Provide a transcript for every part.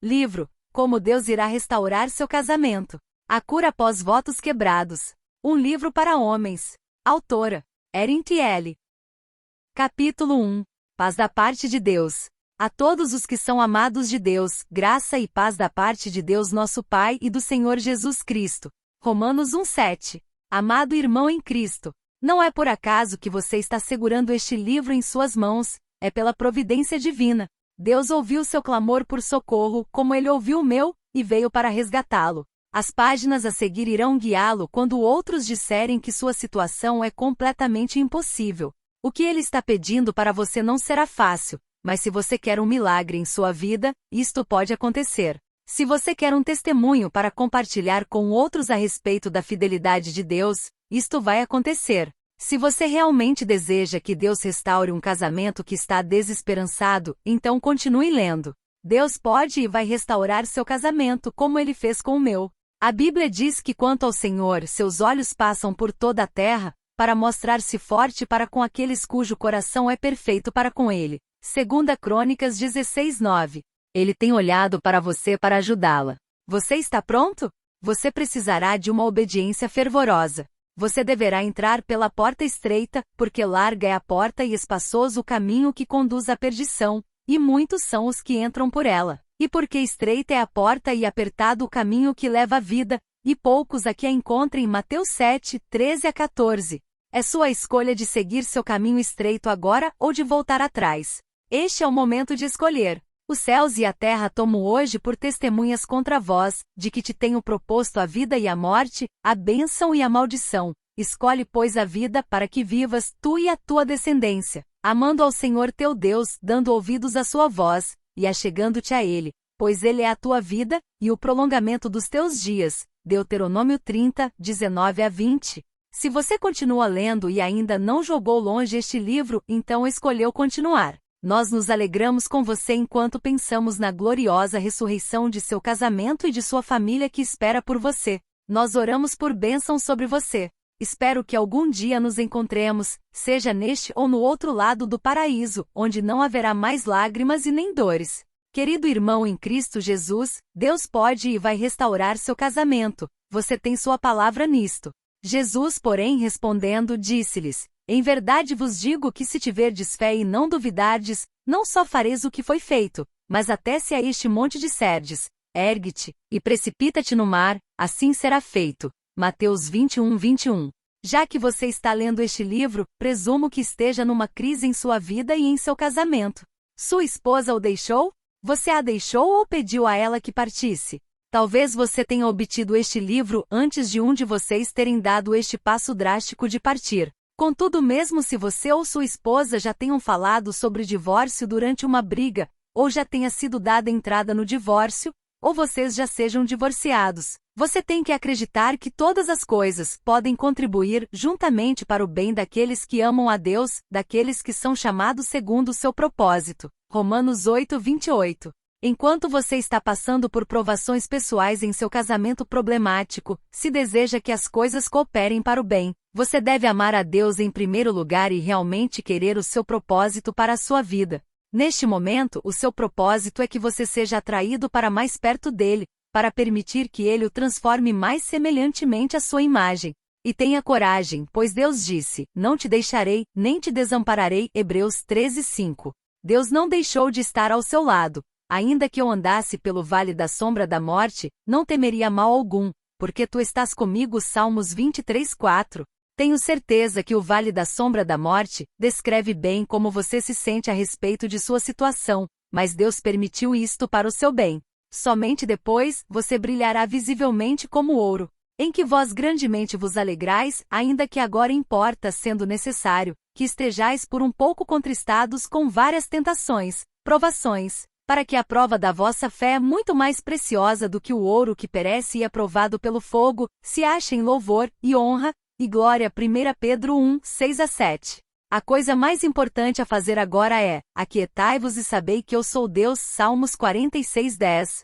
Livro: Como Deus irá restaurar seu casamento. A cura após votos quebrados. Um livro para homens. Autora: Erin T. Ellie. Capítulo 1. Paz da parte de Deus. A todos os que são amados de Deus, graça e paz da parte de Deus nosso Pai e do Senhor Jesus Cristo. Romanos 1:7. Amado irmão em Cristo, não é por acaso que você está segurando este livro em suas mãos, é pela providência divina. Deus ouviu seu clamor por socorro, como ele ouviu o meu, e veio para resgatá-lo. As páginas a seguir irão guiá-lo quando outros disserem que sua situação é completamente impossível. O que ele está pedindo para você não será fácil, mas se você quer um milagre em sua vida, isto pode acontecer. Se você quer um testemunho para compartilhar com outros a respeito da fidelidade de Deus, isto vai acontecer. Se você realmente deseja que Deus restaure um casamento que está desesperançado, então continue lendo. Deus pode e vai restaurar seu casamento como ele fez com o meu. A Bíblia diz que quanto ao Senhor, seus olhos passam por toda a terra, para mostrar-se forte para com aqueles cujo coração é perfeito para com ele. 2 Crônicas 16:9. Ele tem olhado para você para ajudá-la. Você está pronto? Você precisará de uma obediência fervorosa. Você deverá entrar pela porta estreita, porque larga é a porta e espaçoso o caminho que conduz à perdição, e muitos são os que entram por ela. E porque estreita é a porta e apertado o caminho que leva à vida, e poucos a que a encontrem. Mateus 7:13-14. É sua escolha de seguir seu caminho estreito agora ou de voltar atrás. Este é o momento de escolher. Os céus e a terra tomo hoje por testemunhas contra vós, de que te tenho proposto a vida e a morte, a bênção e a maldição. Escolhe, pois, a vida para que vivas, tu e a tua descendência, amando ao Senhor teu Deus, dando ouvidos à sua voz, e achegando-te a Ele, pois Ele é a tua vida, e o prolongamento dos teus dias. Deuteronômio 30:19-20. Se você continua lendo e ainda não jogou longe este livro, então escolheu continuar. Nós nos alegramos com você enquanto pensamos na gloriosa ressurreição de seu casamento e de sua família que espera por você. Nós oramos por bênção sobre você. Espero que algum dia nos encontremos, seja neste ou no outro lado do paraíso, onde não haverá mais lágrimas e nem dores. Querido irmão em Cristo Jesus, Deus pode e vai restaurar seu casamento. Você tem sua palavra nisto. Jesus, porém, respondendo, disse-lhes: Em verdade vos digo que se tiverdes fé e não duvidardes, não só fareis o que foi feito, mas até se a este monte disserdes: ergue-te, e precipita-te no mar, assim será feito. Mateus 21:21. Já que você está lendo este livro, presumo que esteja numa crise em sua vida e em seu casamento. Sua esposa o deixou? Você a deixou ou pediu a ela que partisse? Talvez você tenha obtido este livro antes de um de vocês terem dado este passo drástico de partir. Contudo, mesmo se você ou sua esposa já tenham falado sobre divórcio durante uma briga, ou já tenha sido dada entrada no divórcio, ou vocês já sejam divorciados, você tem que acreditar que todas as coisas podem contribuir juntamente para o bem daqueles que amam a Deus, daqueles que são chamados segundo o seu propósito. Romanos 8:28. Enquanto você está passando por provações pessoais em seu casamento problemático, se deseja que as coisas cooperem para o bem, você deve amar a Deus em primeiro lugar e realmente querer o seu propósito para a sua vida. Neste momento, o seu propósito é que você seja atraído para mais perto dele, para permitir que ele o transforme mais semelhantemente à sua imagem. E tenha coragem, pois Deus disse: Não te deixarei, nem te desampararei. Hebreus 13:5. Deus não deixou de estar ao seu lado. Ainda que eu andasse pelo vale da sombra da morte, não temeria mal algum, porque tu estás comigo. Salmos 23:4. Tenho certeza que o vale da sombra da morte descreve bem como você se sente a respeito de sua situação, mas Deus permitiu isto para o seu bem. Somente depois, você brilhará visivelmente como ouro, em que vós grandemente vos alegrais, ainda que agora importa, sendo necessário, que estejais por um pouco contristados com várias tentações, provações, para que a prova da vossa fé, muito mais preciosa do que o ouro que perece e é provado pelo fogo, se ache em louvor, e honra, e glória. 1 Pedro 1:6-7. A coisa mais importante a fazer agora é: aquietai-vos e sabei que eu sou Deus. Salmos 46:10.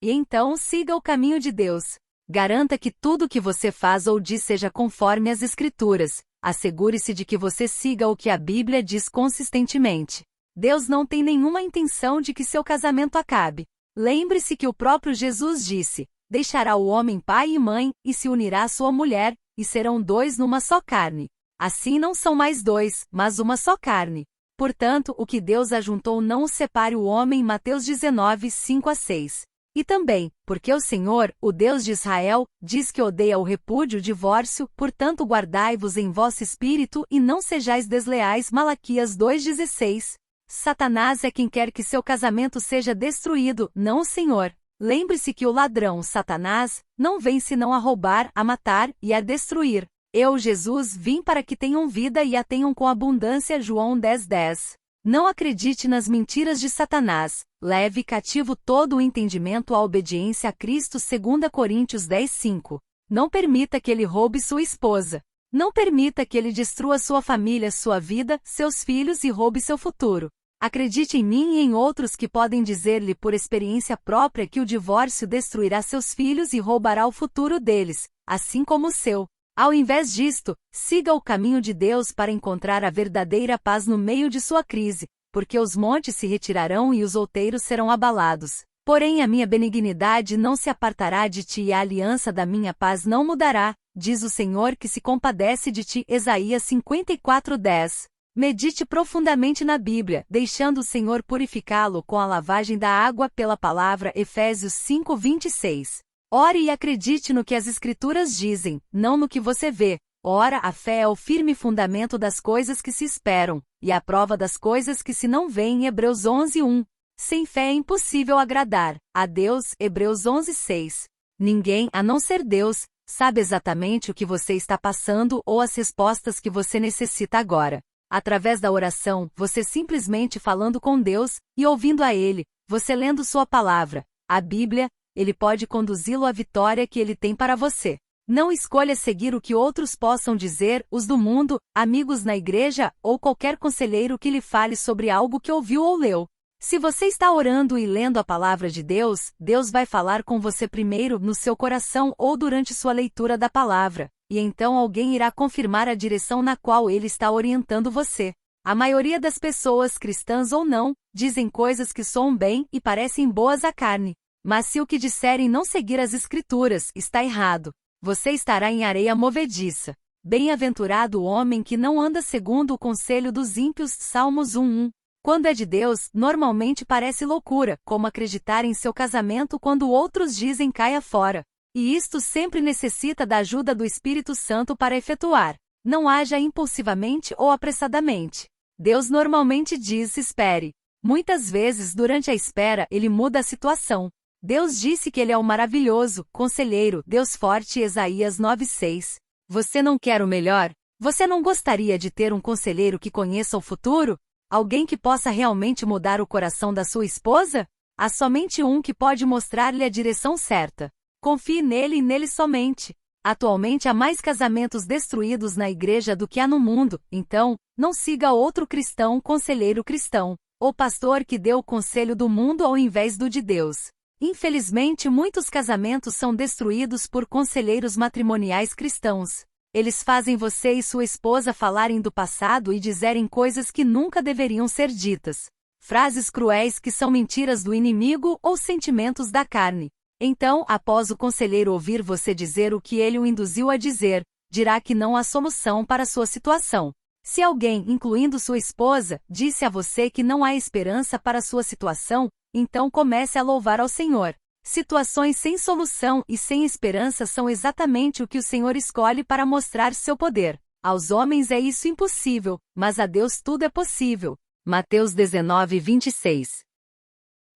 E então siga o caminho de Deus. Garanta que tudo o que você faz ou diz seja conforme as Escrituras. Assegure-se de que você siga o que a Bíblia diz consistentemente. Deus não tem nenhuma intenção de que seu casamento acabe. Lembre-se que o próprio Jesus disse: deixará o homem pai e mãe, e se unirá à sua mulher, e serão dois numa só carne. Assim não são mais dois, mas uma só carne. Portanto, o que Deus ajuntou não o separe o homem. Mateus 19, 5-6. E também, porque o Senhor, o Deus de Israel, diz que odeia o repúdio e o divórcio, portanto guardai-vos em vosso espírito e não sejais desleais. Malaquias 2,16. Satanás é quem quer que seu casamento seja destruído, não o Senhor. Lembre-se que o ladrão, Satanás, não vem senão a roubar, a matar e a destruir. Eu, Jesus, vim para que tenham vida e a tenham com abundância. João 10:10. Não acredite nas mentiras de Satanás. Leve cativo todo o entendimento à obediência a Cristo. 2 Coríntios 10:5. Não permita que ele roube sua esposa. Não permita que ele destrua sua família, sua vida, seus filhos e roube seu futuro. Acredite em mim e em outros que podem dizer-lhe por experiência própria que o divórcio destruirá seus filhos e roubará o futuro deles, assim como o seu. Ao invés disto, siga o caminho de Deus para encontrar a verdadeira paz no meio de sua crise, porque os montes se retirarão e os outeiros serão abalados. Porém a minha benignidade não se apartará de ti e a aliança da minha paz não mudará, diz o Senhor que se compadece de ti. Isaías 54:10. Medite profundamente na Bíblia, deixando o Senhor purificá-lo com a lavagem da água pela palavra. Efésios 5:26. Ore e acredite no que as Escrituras dizem, não no que você vê. Ora, a fé é o firme fundamento das coisas que se esperam, e a prova das coisas que se não veem. Hebreus 11:1. Sem fé é impossível agradar a Deus. Hebreus 11:6. Ninguém, a não ser Deus, sabe exatamente o que você está passando ou as respostas que você necessita agora. Através da oração, você simplesmente falando com Deus e ouvindo a Ele, você lendo sua palavra, a Bíblia, Ele pode conduzi-lo à vitória que Ele tem para você. Não escolha seguir o que outros possam dizer, os do mundo, amigos na igreja, ou qualquer conselheiro que lhe fale sobre algo que ouviu ou leu. Se você está orando e lendo a palavra de Deus, Deus vai falar com você primeiro no seu coração ou durante sua leitura da palavra, e então alguém irá confirmar a direção na qual Ele está orientando você. A maioria das pessoas, cristãs ou não, dizem coisas que soam bem e parecem boas à carne. Mas se o que disserem não seguir as Escrituras, está errado. Você estará em areia movediça. Bem-aventurado o homem que não anda segundo o conselho dos ímpios. Salmos 1:1. Quando é de Deus, normalmente parece loucura, como acreditar em seu casamento quando outros dizem caia fora. E isto sempre necessita da ajuda do Espírito Santo para efetuar. Não haja impulsivamente ou apressadamente. Deus normalmente diz: espere. Muitas vezes, durante a espera, Ele muda a situação. Deus disse que Ele é o maravilhoso conselheiro, Deus forte. Isaías 9:6. Você não quer o melhor? Você não gostaria de ter um conselheiro que conheça o futuro? Alguém que possa realmente mudar o coração da sua esposa? Há somente um que pode mostrar-lhe a direção certa. Confie nele e nele somente. Atualmente há mais casamentos destruídos na igreja do que há no mundo, então, não siga outro cristão, conselheiro cristão, ou pastor que dê o conselho do mundo ao invés do de Deus. Infelizmente, muitos casamentos são destruídos por conselheiros matrimoniais cristãos. Eles fazem você e sua esposa falarem do passado e dizerem coisas que nunca deveriam ser ditas. Frases cruéis que são mentiras do inimigo ou sentimentos da carne. Então, após o conselheiro ouvir você dizer o que ele o induziu a dizer, dirá que não há solução para sua situação. Se alguém, incluindo sua esposa, disse a você que não há esperança para sua situação, então comece a louvar ao Senhor. Situações sem solução e sem esperança são exatamente o que o Senhor escolhe para mostrar seu poder. Aos homens é isso impossível, mas a Deus tudo é possível. Mateus 19:26.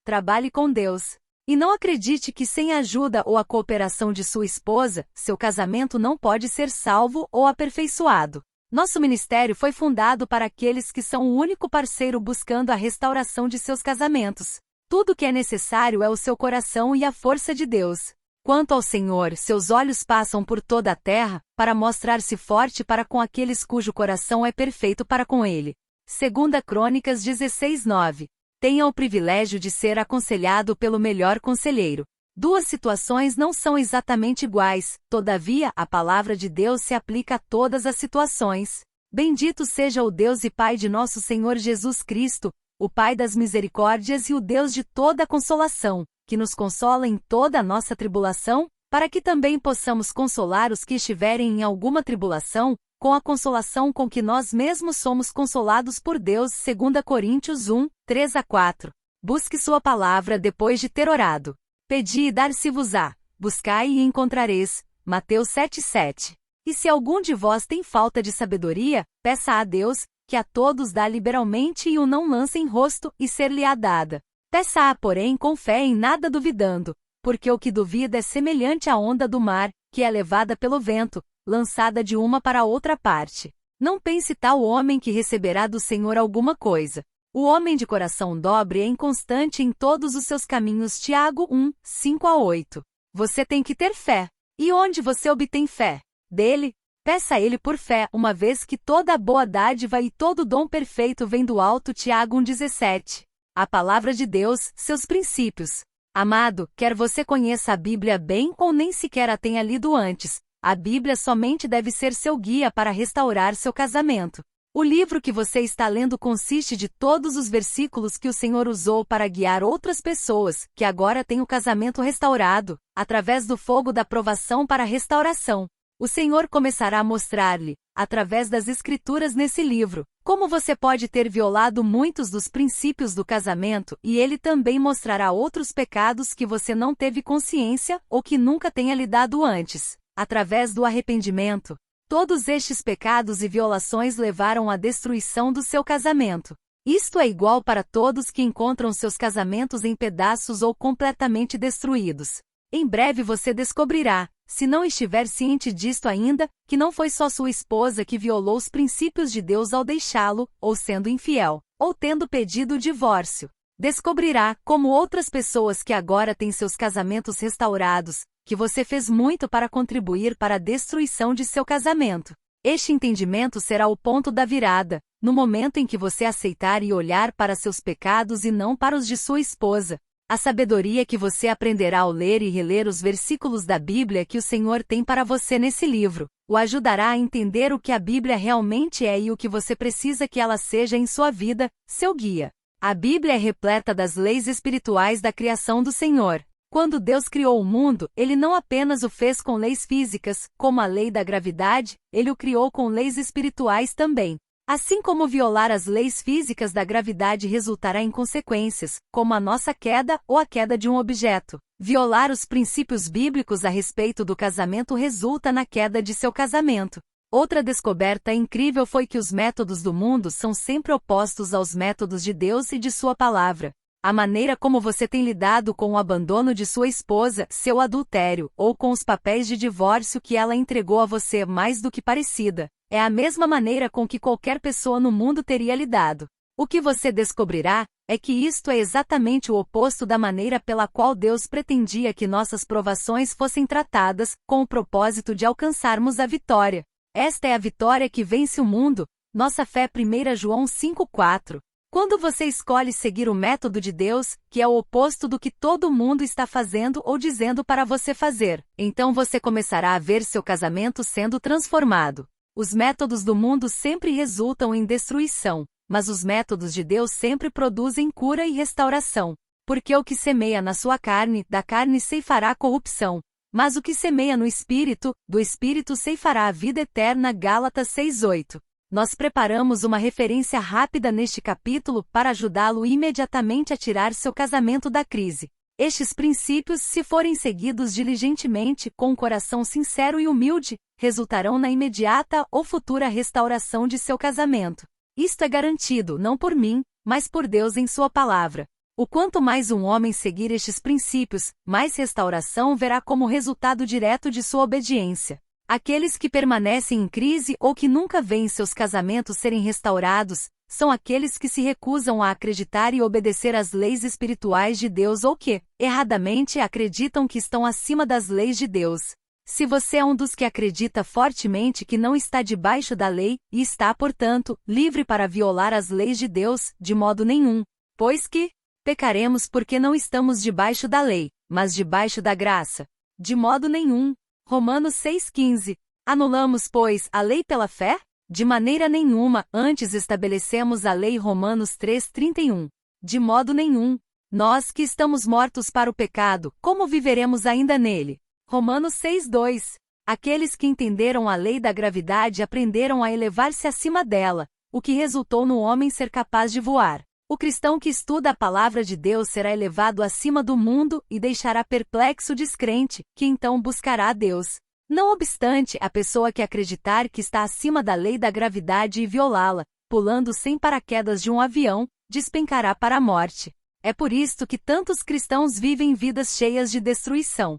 Trabalhe com Deus. E não acredite que sem a ajuda ou a cooperação de sua esposa, seu casamento não pode ser salvo ou aperfeiçoado. Nosso ministério foi fundado para aqueles que são o único parceiro buscando a restauração de seus casamentos. Tudo o que é necessário é o seu coração e a força de Deus. Quanto ao Senhor, seus olhos passam por toda a terra, para mostrar-se forte para com aqueles cujo coração é perfeito para com Ele. 2 Crônicas 16:9. Tenha o privilégio de ser aconselhado pelo melhor conselheiro. Duas situações não são exatamente iguais, todavia, a palavra de Deus se aplica a todas as situações. Bendito seja o Deus e Pai de nosso Senhor Jesus Cristo, o Pai das misericórdias e o Deus de toda consolação, que nos consola em toda a nossa tribulação, para que também possamos consolar os que estiverem em alguma tribulação, com a consolação com que nós mesmos somos consolados por Deus. 2 Coríntios 1, 3-4. Busque sua palavra depois de ter orado. Pedi e dar-se-vos-á. Buscai e encontrareis. Mateus 7:7. E se algum de vós tem falta de sabedoria, peça a Deus, que a todos dá liberalmente e o não lança em rosto, e ser-lhe-á dada. Peça-a, porém, com fé, em nada duvidando, porque o que duvida é semelhante à onda do mar, que é levada pelo vento, lançada de uma para outra parte. Não pense tal homem que receberá do Senhor alguma coisa. O homem de coração dobre é inconstante em todos os seus caminhos. Tiago 1, 5-8. Você tem que ter fé. E onde você obtém fé? Dele? Peça a ele por fé, uma vez que toda a boa dádiva e todo dom perfeito vem do alto. Tiago 1,17. A palavra de Deus, seus princípios. Amado, quer você conheça a Bíblia bem ou nem sequer a tenha lido antes, a Bíblia somente deve ser seu guia para restaurar seu casamento. O livro que você está lendo consiste de todos os versículos que o Senhor usou para guiar outras pessoas, que agora têm o casamento restaurado, através do fogo da provação para a restauração. O Senhor começará a mostrar-lhe, através das Escrituras nesse livro, como você pode ter violado muitos dos princípios do casamento, e ele também mostrará outros pecados que você não teve consciência ou que nunca tenha lidado antes. Através do arrependimento, todos estes pecados e violações levaram à destruição do seu casamento. Isto é igual para todos que encontram seus casamentos em pedaços ou completamente destruídos. Em breve você descobrirá, se não estiver ciente disto ainda, que não foi só sua esposa que violou os princípios de Deus ao deixá-lo, ou sendo infiel, ou tendo pedido o divórcio. Descobrirá, como outras pessoas que agora têm seus casamentos restaurados, que você fez muito para contribuir para a destruição de seu casamento. Este entendimento será o ponto da virada, no momento em que você aceitar e olhar para seus pecados e não para os de sua esposa. A sabedoria que você aprenderá ao ler e reler os versículos da Bíblia que o Senhor tem para você nesse livro, o ajudará a entender o que a Bíblia realmente é e o que você precisa que ela seja em sua vida, seu guia. A Bíblia é repleta das leis espirituais da criação do Senhor. Quando Deus criou o mundo, Ele não apenas o fez com leis físicas, como a lei da gravidade, Ele o criou com leis espirituais também. Assim como violar as leis físicas da gravidade resultará em consequências, como a nossa queda ou a queda de um objeto, violar os princípios bíblicos a respeito do casamento resulta na queda de seu casamento. Outra descoberta incrível foi que os métodos do mundo são sempre opostos aos métodos de Deus e de sua palavra. A maneira como você tem lidado com o abandono de sua esposa, seu adultério, ou com os papéis de divórcio que ela entregou a você é mais do que parecida. É a mesma maneira com que qualquer pessoa no mundo teria lidado. O que você descobrirá é que isto é exatamente o oposto da maneira pela qual Deus pretendia que nossas provações fossem tratadas, com o propósito de alcançarmos a vitória. Esta é a vitória que vence o mundo. Nossa fé. 1 João 5,4. Quando você escolhe seguir o método de Deus, que é o oposto do que todo mundo está fazendo ou dizendo para você fazer, então você começará a ver seu casamento sendo transformado. Os métodos do mundo sempre resultam em destruição, mas os métodos de Deus sempre produzem cura e restauração. Porque o que semeia na sua carne, da carne ceifará corrupção, mas o que semeia no Espírito, do Espírito ceifará a vida eterna. Gálatas 6,8. Nós preparamos uma referência rápida neste capítulo para ajudá-lo imediatamente a tirar seu casamento da crise. Estes princípios, se forem seguidos diligentemente, com um coração sincero e humilde, resultarão na imediata ou futura restauração de seu casamento. Isto é garantido não por mim, mas por Deus em sua palavra. O quanto mais um homem seguir estes princípios, mais restauração verá como resultado direto de sua obediência. Aqueles que permanecem em crise ou que nunca veem seus casamentos serem restaurados, são aqueles que se recusam a acreditar e obedecer às leis espirituais de Deus ou que, erradamente, acreditam que estão acima das leis de Deus. Se você é um dos que acredita fortemente que não está debaixo da lei, e está, portanto, livre para violar as leis de Deus, de modo nenhum, pois que pecaremos porque não estamos debaixo da lei, mas debaixo da graça. De modo nenhum. Romanos 6,15. Anulamos, pois, a lei pela fé? De maneira nenhuma, antes estabelecemos a lei Romanos 3:31. De modo nenhum. Nós que estamos mortos para o pecado, como viveremos ainda nele? Romanos 6:2. Aqueles que entenderam a lei da gravidade aprenderam a elevar-se acima dela, o que resultou no homem ser capaz de voar. O cristão que estuda a palavra de Deus será elevado acima do mundo e deixará perplexo o descrente, que então buscará a Deus. Não obstante, a pessoa que acreditar que está acima da lei da gravidade e violá-la, pulando sem paraquedas de um avião, despencará para a morte. É por isto que tantos cristãos vivem vidas cheias de destruição.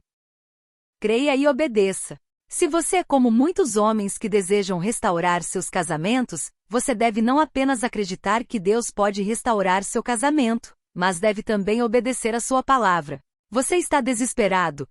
Creia e obedeça. Se você é como muitos homens que desejam restaurar seus casamentos, você deve não apenas acreditar que Deus pode restaurar seu casamento, mas deve também obedecer a sua palavra. Você está desesperado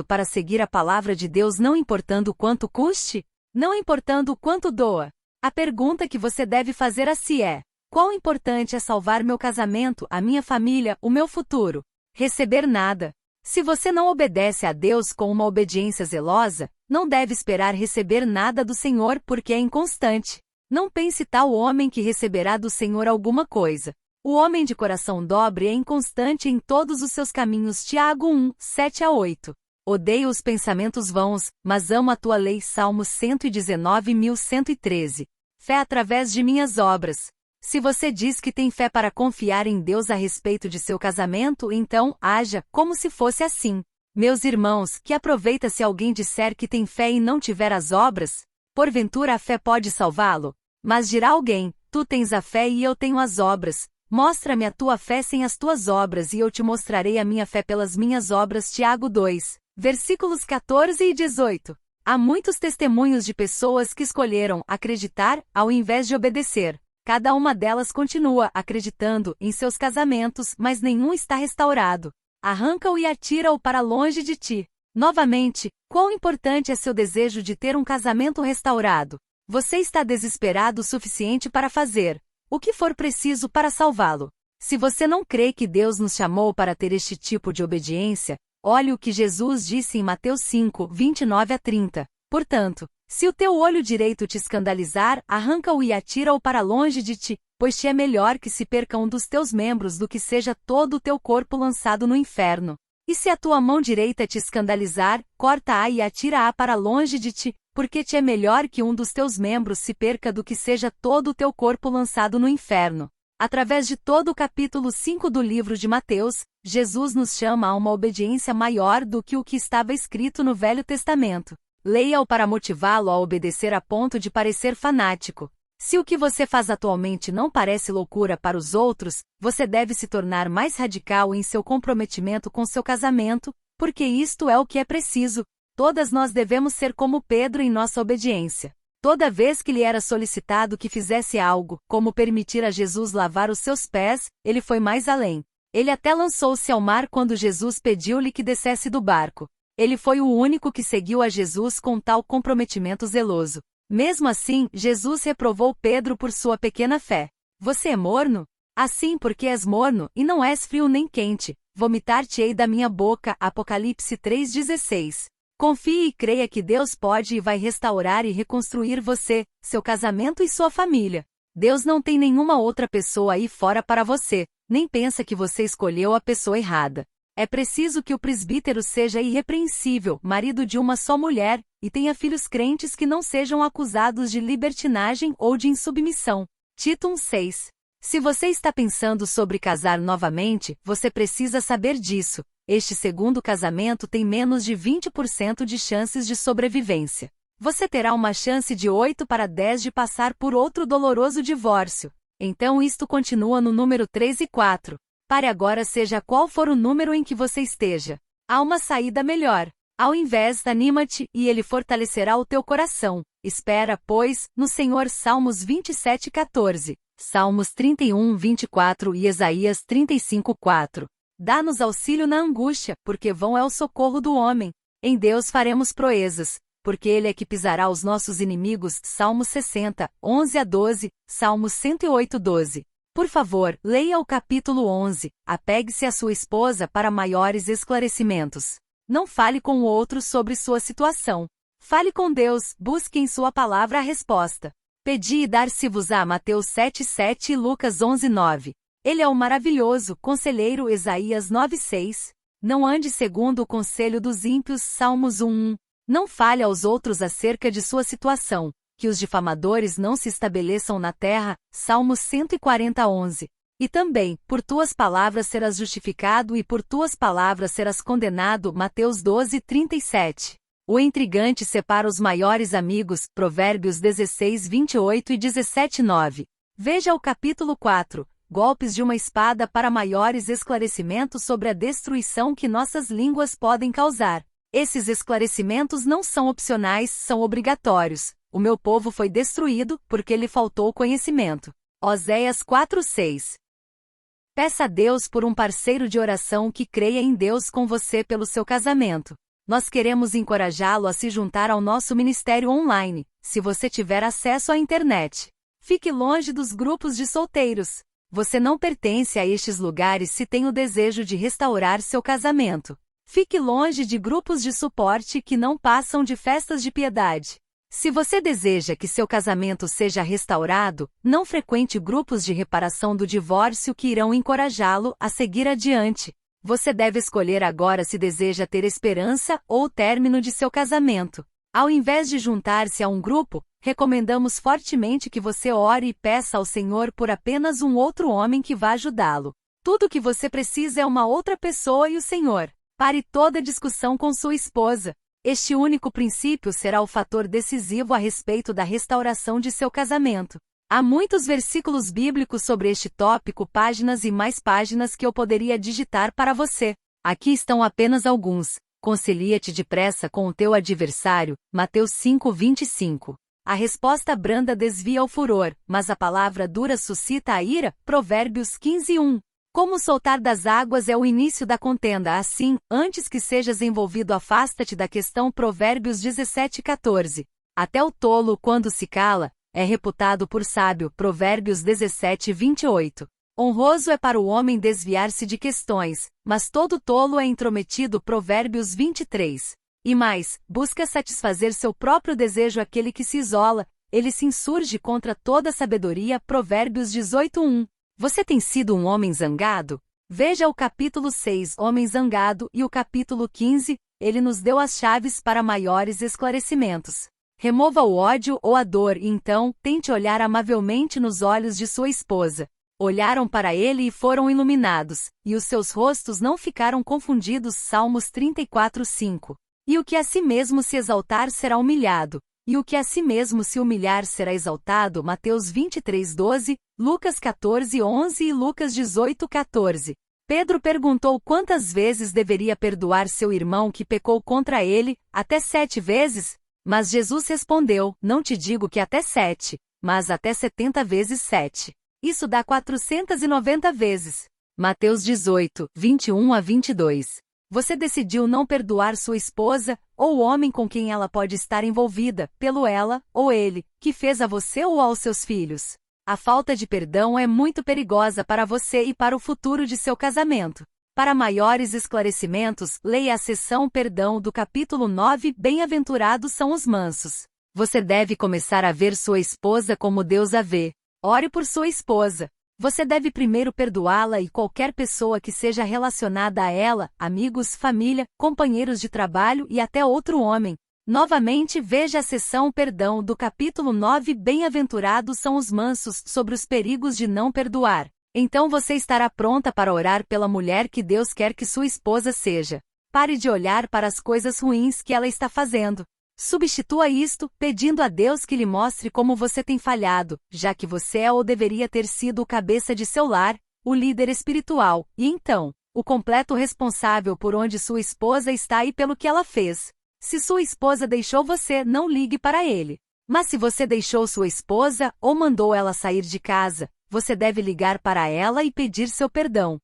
para seguir a palavra de Deus não importando quanto custe? Não importando quanto doa? A pergunta que você deve fazer a si é: quão importante é salvar meu casamento, a minha família, o meu futuro? Receber nada. Se você não obedece a Deus com uma obediência zelosa, não deve esperar receber nada do Senhor porque é inconstante. Não pense tal homem que receberá do Senhor alguma coisa. O homem de coração dobre é inconstante em todos os seus caminhos. Tiago 1:7-8. Odeio os pensamentos vãos, mas amo a tua lei. Salmos 119.113. Fé através de minhas obras. Se você diz que tem fé para confiar em Deus a respeito de seu casamento, então, haja como se fosse assim. Meus irmãos, que aproveita se alguém disser que tem fé e não tiver as obras? Porventura a fé pode salvá-lo? Mas dirá alguém: tu tens a fé e eu tenho as obras. Mostra-me a tua fé sem as tuas obras e eu te mostrarei a minha fé pelas minhas obras. Tiago 2, versículos 14 e 18. Há muitos testemunhos de pessoas que escolheram acreditar ao invés de obedecer. Cada uma delas continua acreditando em seus casamentos, mas nenhum está restaurado. Arranca-o e atira-o para longe de ti. Novamente, quão importante é seu desejo de ter um casamento restaurado? Você está desesperado o suficiente para fazer o que for preciso para salvá-lo. Se você não crê que Deus nos chamou para ter este tipo de obediência, olhe o que Jesus disse em Mateus 5:29-30. Portanto, se o teu olho direito te escandalizar, arranca-o e atira-o para longe de ti, pois te é melhor que se perca um dos teus membros do que seja todo o teu corpo lançado no inferno. E se a tua mão direita te escandalizar, corta-a e atira-a para longe de ti, porque te é melhor que um dos teus membros se perca do que seja todo o teu corpo lançado no inferno. Através de todo o capítulo 5 do livro de Mateus, Jesus nos chama a uma obediência maior do que o que estava escrito no Velho Testamento. Leia-o para motivá-lo a obedecer a ponto de parecer fanático. Se o que você faz atualmente não parece loucura para os outros, você deve se tornar mais radical em seu comprometimento com seu casamento, porque isto é o que é preciso. Todas nós devemos ser como Pedro em nossa obediência. Toda vez que lhe era solicitado que fizesse algo, como permitir a Jesus lavar os seus pés, ele foi mais além. Ele até lançou-se ao mar quando Jesus pediu-lhe que descesse do barco. Ele foi o único que seguiu a Jesus com tal comprometimento zeloso. Mesmo assim, Jesus reprovou Pedro por sua pequena fé. Você é morno? Assim porque és morno, e não és frio nem quente, vomitar-te-ei da minha boca. Apocalipse 3:16. Confie e creia que Deus pode e vai restaurar e reconstruir você, seu casamento e sua família. Deus não tem nenhuma outra pessoa aí fora para você, nem pensa que você escolheu a pessoa errada. É preciso que o presbítero seja irrepreensível, marido de uma só mulher, e tenha filhos crentes que não sejam acusados de libertinagem ou de insubmissão. Tito 1:6. Se você está pensando sobre casar novamente, você precisa saber disso. Este segundo casamento tem menos de 20% de chances de sobrevivência. Você terá uma chance de 8 para 10 de passar por outro doloroso divórcio. Então isto continua no número 3 e 4. Pare agora, seja qual for o número em que você esteja. Há uma saída melhor. Ao invés, anima-te, e ele fortalecerá o teu coração. Espera, pois, no Senhor. Salmos 27:14, Salmos 31:24 e Isaías 35:4. Dá-nos auxílio na angústia, porque vão é o socorro do homem. Em Deus faremos proezas, porque Ele é que pisará os nossos inimigos. Salmos 60:11-12, Salmos 108:12. Por favor, leia o capítulo 11, apegue-se à sua esposa para maiores esclarecimentos. Não fale com o outro sobre sua situação. Fale com Deus, busque em sua palavra a resposta. Pedi e dar-se-vos-á. Mateus 7:7 e Lucas 11:9. Ele é o maravilhoso conselheiro. Isaías 9:6. Não ande segundo o conselho dos ímpios. Salmos 1:1. Não fale aos outros acerca de sua situação, que os difamadores não se estabeleçam na terra. Salmos 140:11. E também, por tuas palavras serás justificado e por tuas palavras serás condenado. Mateus 12:37. O intrigante separa os maiores amigos. Provérbios 16:28 e 17:9. Veja o capítulo 4. Golpes de uma espada para maiores esclarecimentos sobre a destruição que nossas línguas podem causar. Esses esclarecimentos não são opcionais, são obrigatórios. O meu povo foi destruído porque lhe faltou conhecimento. Oséias 4:6. Peça a Deus por um parceiro de oração que creia em Deus com você pelo seu casamento. Nós queremos encorajá-lo a se juntar ao nosso ministério online, se você tiver acesso à internet. Fique longe dos grupos de solteiros. Você não pertence a estes lugares se tem o desejo de restaurar seu casamento. Fique longe de grupos de suporte que não passam de festas de piedade. Se você deseja que seu casamento seja restaurado, não frequente grupos de reparação do divórcio que irão encorajá-lo a seguir adiante. Você deve escolher agora se deseja ter esperança ou o término de seu casamento. Ao invés de juntar-se a um grupo, recomendamos fortemente que você ore e peça ao Senhor por apenas um outro homem que vá ajudá-lo. Tudo o que você precisa é uma outra pessoa e o Senhor. Pare toda discussão com sua esposa. Este único princípio será o fator decisivo a respeito da restauração de seu casamento. Há muitos versículos bíblicos sobre este tópico, páginas e mais páginas que eu poderia digitar para você. Aqui estão apenas alguns. Concilia-te depressa com o teu adversário, Mateus 5:25. A resposta branda desvia o furor, mas a palavra dura suscita a ira, Provérbios 15:1. Como soltar das águas é o início da contenda, assim, antes que sejas envolvido afasta-te da questão, Provérbios 17:14. Até o tolo, quando se cala, é reputado por sábio, Provérbios 17:28. Honroso é para o homem desviar-se de questões, mas todo tolo é intrometido, Provérbios 23. E mais, busca satisfazer seu próprio desejo. Aquele que se isola, ele se insurge contra toda sabedoria, Provérbios 18:1. Você tem sido um homem zangado? Veja o capítulo 6, Homem Zangado, e o capítulo 15, ele nos deu as chaves para maiores esclarecimentos. Remova o ódio ou a dor e então, tente olhar amavelmente nos olhos de sua esposa. Olharam para ele e foram iluminados, e os seus rostos não ficaram confundidos. Salmos 34:5. E o que a si mesmo se exaltar será humilhado, e o que a si mesmo se humilhar será exaltado. Mateus 23:12, Lucas 14:11 e Lucas 18:14. Pedro perguntou quantas vezes deveria perdoar seu irmão que pecou contra ele, até 7 vezes? Mas Jesus respondeu, não te digo que até 7, mas até 70 vezes 7. Isso dá 490 vezes. Mateus 18:21-22. Você decidiu não perdoar sua esposa, ou o homem com quem ela pode estar envolvida, pelo ela, ou ele, que fez a você ou aos seus filhos. A falta de perdão é muito perigosa para você e para o futuro de seu casamento. Para maiores esclarecimentos, leia a seção Perdão do capítulo 9. Bem-aventurados são os mansos. Você deve começar a ver sua esposa como Deus a vê. Ore por sua esposa. Você deve primeiro perdoá-la e qualquer pessoa que seja relacionada a ela, amigos, família, companheiros de trabalho e até outro homem. Novamente veja a seção Perdão do capítulo 9. Bem-aventurados são os mansos, sobre os perigos de não perdoar. Então você estará pronta para orar pela mulher que Deus quer que sua esposa seja. Pare de olhar para as coisas ruins que ela está fazendo. Substitua isto, pedindo a Deus que lhe mostre como você tem falhado, já que você é ou deveria ter sido o cabeça de seu lar, o líder espiritual, e então, o completo responsável por onde sua esposa está e pelo que ela fez. Se sua esposa deixou você, não ligue para ele. Mas se você deixou sua esposa, ou mandou ela sair de casa, você deve ligar para ela e pedir seu perdão.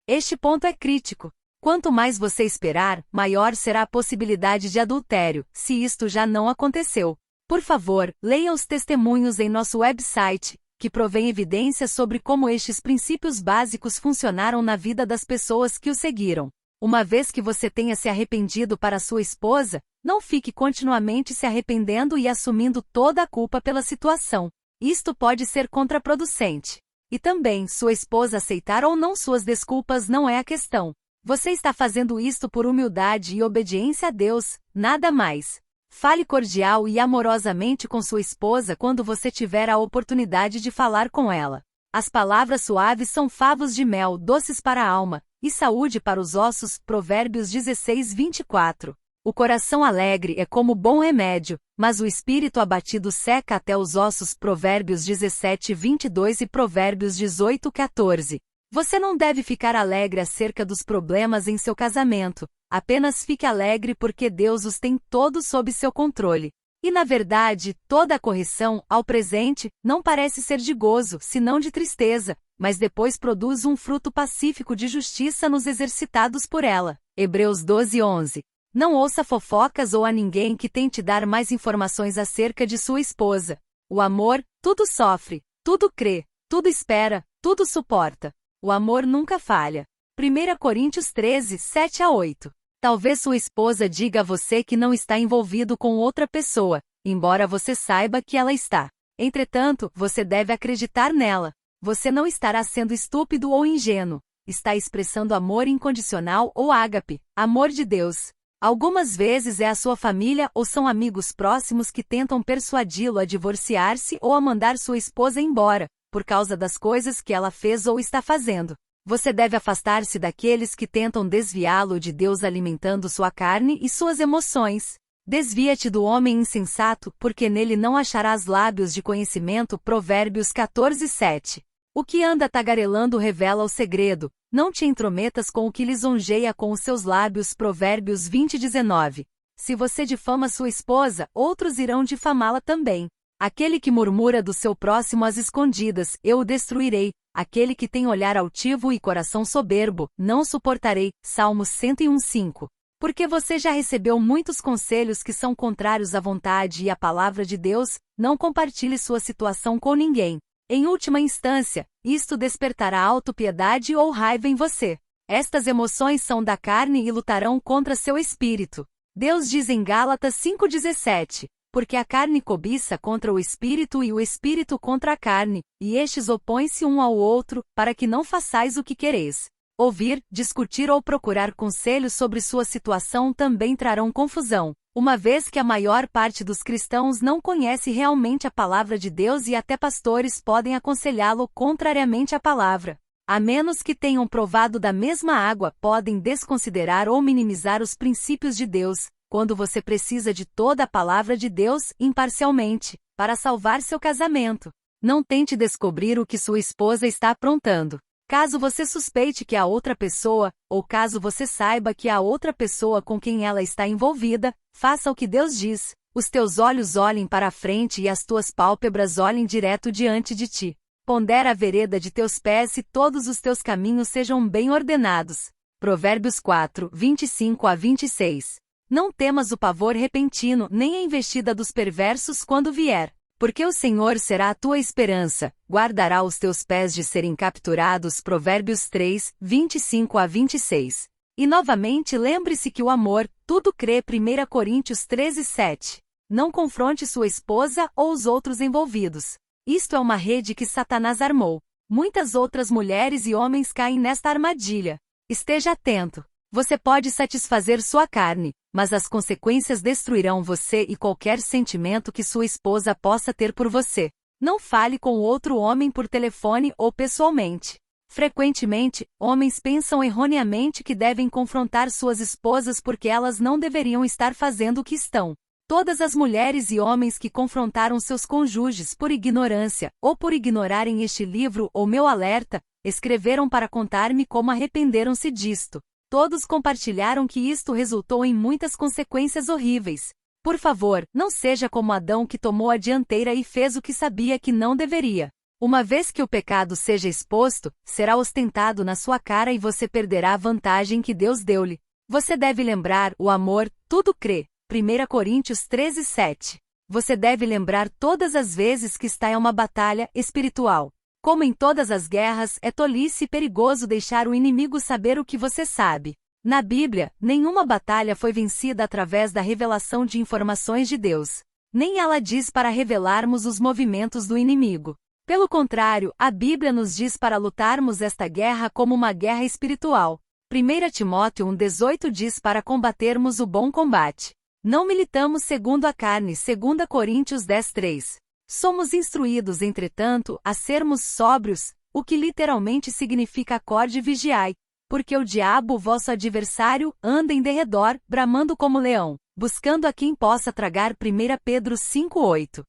Este ponto é crítico. Quanto mais você esperar, maior será a possibilidade de adultério, se isto já não aconteceu. Por favor, leia os testemunhos em nosso website, que provém evidências sobre como estes princípios básicos funcionaram na vida das pessoas que o seguiram. Uma vez que você tenha se arrependido para sua esposa, Não fique continuamente se arrependendo e assumindo toda a culpa pela situação. Isto pode ser contraproducente. E também, sua esposa aceitar ou não suas desculpas não é a questão. Você está fazendo isto por humildade e obediência a Deus, nada mais. Fale cordial e amorosamente com sua esposa quando você tiver a oportunidade de falar com ela. As palavras suaves são favos de mel, doces para a alma, e saúde para os ossos. Provérbios 16:24. O coração alegre é como bom remédio, mas o espírito abatido seca até os ossos. Provérbios 17:22 e Provérbios 18:14. Você não deve ficar alegre acerca dos problemas em seu casamento, apenas fique alegre porque Deus os tem todos sob seu controle. E na verdade, toda a correção, ao presente, não parece ser de gozo, senão de tristeza, mas depois produz um fruto pacífico de justiça nos exercitados por ela. Hebreus 12:11. Não ouça fofocas ou a ninguém que tente dar mais informações acerca de sua esposa. O amor, tudo sofre, tudo crê, tudo espera, tudo suporta. O amor nunca falha. 1 Coríntios 13:7-8. Talvez sua esposa diga a você que não está envolvido com outra pessoa, embora você saiba que ela está. Entretanto, você deve acreditar nela. Você não estará sendo estúpido ou ingênuo. Está expressando amor incondicional ou ágape, amor de Deus. Algumas vezes é a sua família ou são amigos próximos que tentam persuadi-lo a divorciar-se ou a mandar sua esposa embora, por causa das coisas que ela fez ou está fazendo. Você deve afastar-se daqueles que tentam desviá-lo de Deus alimentando sua carne e suas emoções. Desvia-te do homem insensato, porque nele não acharás lábios de conhecimento. Provérbios 14:7. O que anda tagarelando revela o segredo. Não te intrometas com o que lisonjeia com os seus lábios. Provérbios 20:19. Se você difama sua esposa, outros irão difamá-la também. Aquele que murmura do seu próximo às escondidas, eu o destruirei. Aquele que tem olhar altivo e coração soberbo, não suportarei. Salmos 101:5. Porque você já recebeu muitos conselhos que são contrários à vontade e à palavra de Deus, não compartilhe sua situação com ninguém. Em última instância, isto despertará autopiedade ou raiva em você. Estas emoções são da carne e lutarão contra seu espírito. Deus diz em Gálatas 5:17, porque a carne cobiça contra o espírito e o espírito contra a carne, e estes opõem-se um ao outro, para que não façais o que quereis. Ouvir, discutir ou procurar conselhos sobre sua situação também trarão confusão, uma vez que a maior parte dos cristãos não conhece realmente a palavra de Deus e até pastores podem aconselhá-lo contrariamente à palavra. A menos que tenham provado da mesma água, podem desconsiderar ou minimizar os princípios de Deus, quando você precisa de toda a palavra de Deus, imparcialmente, para salvar seu casamento. Não tente descobrir o que sua esposa está aprontando. Caso você suspeite que há outra pessoa, ou caso você saiba que há outra pessoa com quem ela está envolvida, faça o que Deus diz. Os teus olhos olhem para a frente e as tuas pálpebras olhem direto diante de ti. Pondera a vereda de teus pés e todos os teus caminhos sejam bem ordenados. Provérbios 4:25-26. Não temas o pavor repentino nem a investida dos perversos quando vier. Porque o Senhor será a tua esperança, guardará os teus pés de serem capturados. Provérbios 3:25-26. E novamente lembre-se que o amor, tudo crê. 1 Coríntios 13:7. Não confronte sua esposa ou os outros envolvidos. Isto é uma rede que Satanás armou. Muitas outras mulheres e homens caem nesta armadilha. Esteja atento. Você pode satisfazer sua carne, mas as consequências destruirão você e qualquer sentimento que sua esposa possa ter por você. Não fale com outro homem por telefone ou pessoalmente. Frequentemente, homens pensam erroneamente que devem confrontar suas esposas porque elas não deveriam estar fazendo o que estão. Todas as mulheres e homens que confrontaram seus cônjuges por ignorância, ou por ignorarem este livro ou meu alerta, escreveram para contar-me como arrependeram-se disto. Todos compartilharam que isto resultou em muitas consequências horríveis. Por favor, não seja como Adão que tomou a dianteira e fez o que sabia que não deveria. Uma vez que o pecado seja exposto, será ostentado na sua cara e você perderá a vantagem que Deus deu-lhe. Você deve lembrar, o amor, tudo crê. 1 Coríntios 13:7. Você deve lembrar todas as vezes que está em uma batalha espiritual. Como em todas as guerras, é tolice e perigoso deixar o inimigo saber o que você sabe. Na Bíblia, nenhuma batalha foi vencida através da revelação de informações de Deus. Nem ela diz para revelarmos os movimentos do inimigo. Pelo contrário, a Bíblia nos diz para lutarmos esta guerra como uma guerra espiritual. 1 Timóteo 1,18 diz para combatermos o bom combate. Não militamos segundo a carne, 2 Coríntios 10:3. Somos instruídos, entretanto, a sermos sóbrios, o que literalmente significa acorde e vigiai, porque o diabo, vosso adversário, anda em derredor, bramando como leão, buscando a quem possa tragar. 1 Pedro 5:8.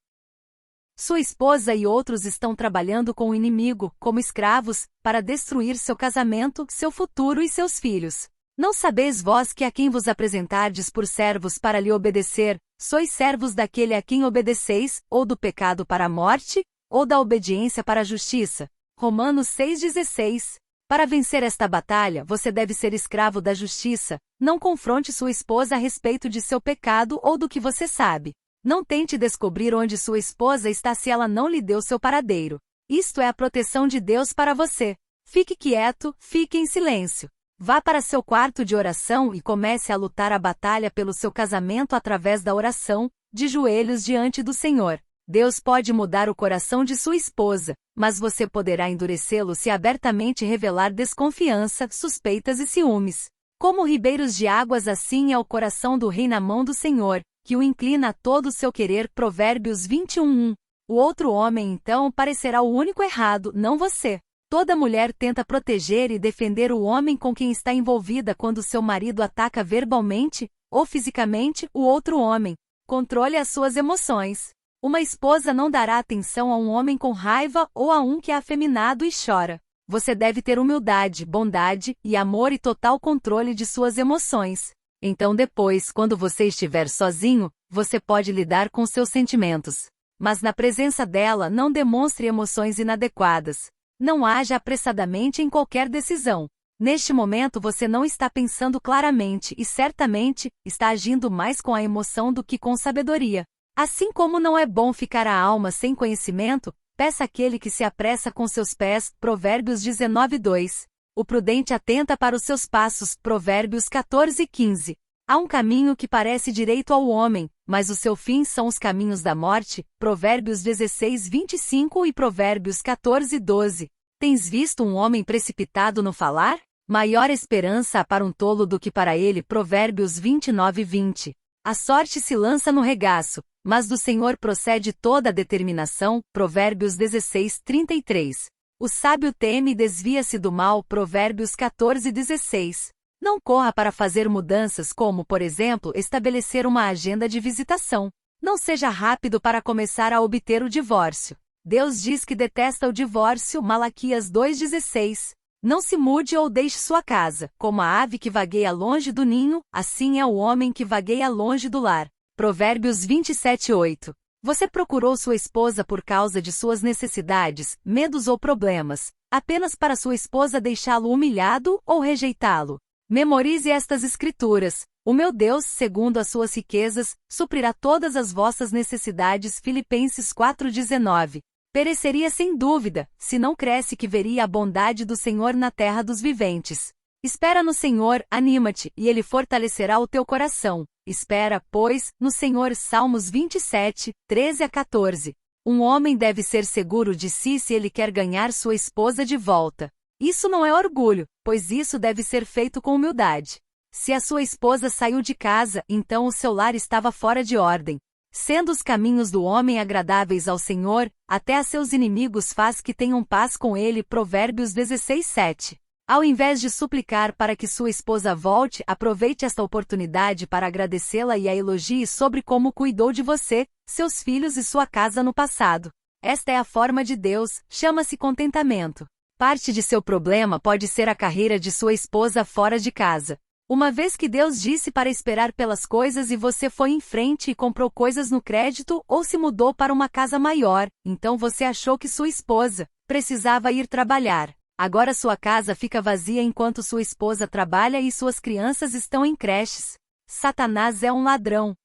Sua esposa e outros estão trabalhando com o inimigo, como escravos, para destruir seu casamento, seu futuro e seus filhos. Não sabeis vós que a quem vos apresentardes por servos para lhe obedecer, sois servos daquele a quem obedeceis, ou do pecado para a morte, ou da obediência para a justiça? Romanos 6,16. Para vencer esta batalha, você deve ser escravo da justiça. Não confronte sua esposa a respeito de seu pecado ou do que você sabe. Não tente descobrir onde sua esposa está se ela não lhe deu seu paradeiro. Isto é a proteção de Deus para você. Fique quieto, fique em silêncio. Vá para seu quarto de oração e comece a lutar a batalha pelo seu casamento através da oração, de joelhos diante do Senhor. Deus pode mudar o coração de sua esposa, mas você poderá endurecê-lo se abertamente revelar desconfiança, suspeitas e ciúmes. Como ribeiros de águas, assim é o coração do rei na mão do Senhor, que o inclina a todo o seu querer. Provérbios 21:1. O outro homem então parecerá o único errado, não você. Toda mulher tenta proteger e defender o homem com quem está envolvida quando seu marido ataca verbalmente, ou fisicamente, o outro homem. Controle as suas emoções. Uma esposa não dará atenção a um homem com raiva ou a um que é afeminado e chora. Você deve ter humildade, bondade e amor e total controle de suas emoções. Então depois, quando você estiver sozinho, você pode lidar com seus sentimentos. Mas na presença dela, não demonstre emoções inadequadas. Não haja apressadamente em qualquer decisão. Neste momento você não está pensando claramente e certamente está agindo mais com a emoção do que com sabedoria. Assim como não é bom ficar a alma sem conhecimento, peça àquele que se apressa com seus pés. Provérbios 19:2. O prudente atenta para os seus passos. Provérbios 14:15. Há um caminho que parece direito ao homem, mas o seu fim são os caminhos da morte. Provérbios 16:25 e Provérbios 14:12. Tens visto um homem precipitado no falar? Maior esperança há para um tolo do que para ele. Provérbios 29:20. A sorte se lança no regaço, mas do Senhor procede toda a determinação. Provérbios 16:33. O sábio teme e desvia-se do mal. Provérbios 14:16. Não corra para fazer mudanças como, por exemplo, estabelecer uma agenda de visitação. Não seja rápido para começar a obter o divórcio. Deus diz que detesta o divórcio. Malaquias 2:16. Não se mude ou deixe sua casa. Como a ave que vagueia longe do ninho, assim é o homem que vagueia longe do lar. Provérbios 27:8. Você procurou sua esposa por causa de suas necessidades, medos ou problemas, apenas para sua esposa deixá-lo humilhado ou rejeitá-lo. Memorize estas escrituras. O meu Deus, segundo as suas riquezas, suprirá todas as vossas necessidades. Filipenses 4:19. Pereceria sem dúvida, se não cresce que veria a bondade do Senhor na terra dos viventes. Espera no Senhor, anima-te, e Ele fortalecerá o teu coração. Espera, pois, no Senhor. Salmos 27:13-14. Um homem deve ser seguro de si se ele quer ganhar sua esposa de volta. Isso não é orgulho, pois isso deve ser feito com humildade. Se a sua esposa saiu de casa, então o seu lar estava fora de ordem. Sendo os caminhos do homem agradáveis ao Senhor, até a seus inimigos faz que tenham paz com ele. Provérbios 16:7. Ao invés de suplicar para que sua esposa volte, aproveite esta oportunidade para agradecê-la e a elogie sobre como cuidou de você, seus filhos e sua casa no passado. Esta é a forma de Deus, chama-se contentamento. Parte de seu problema pode ser a carreira de sua esposa fora de casa. Uma vez que Deus disse para esperar pelas coisas e você foi em frente e comprou coisas no crédito ou se mudou para uma casa maior, então você achou que sua esposa precisava ir trabalhar. Agora sua casa fica vazia enquanto sua esposa trabalha e suas crianças estão em creches. Satanás é um ladrão.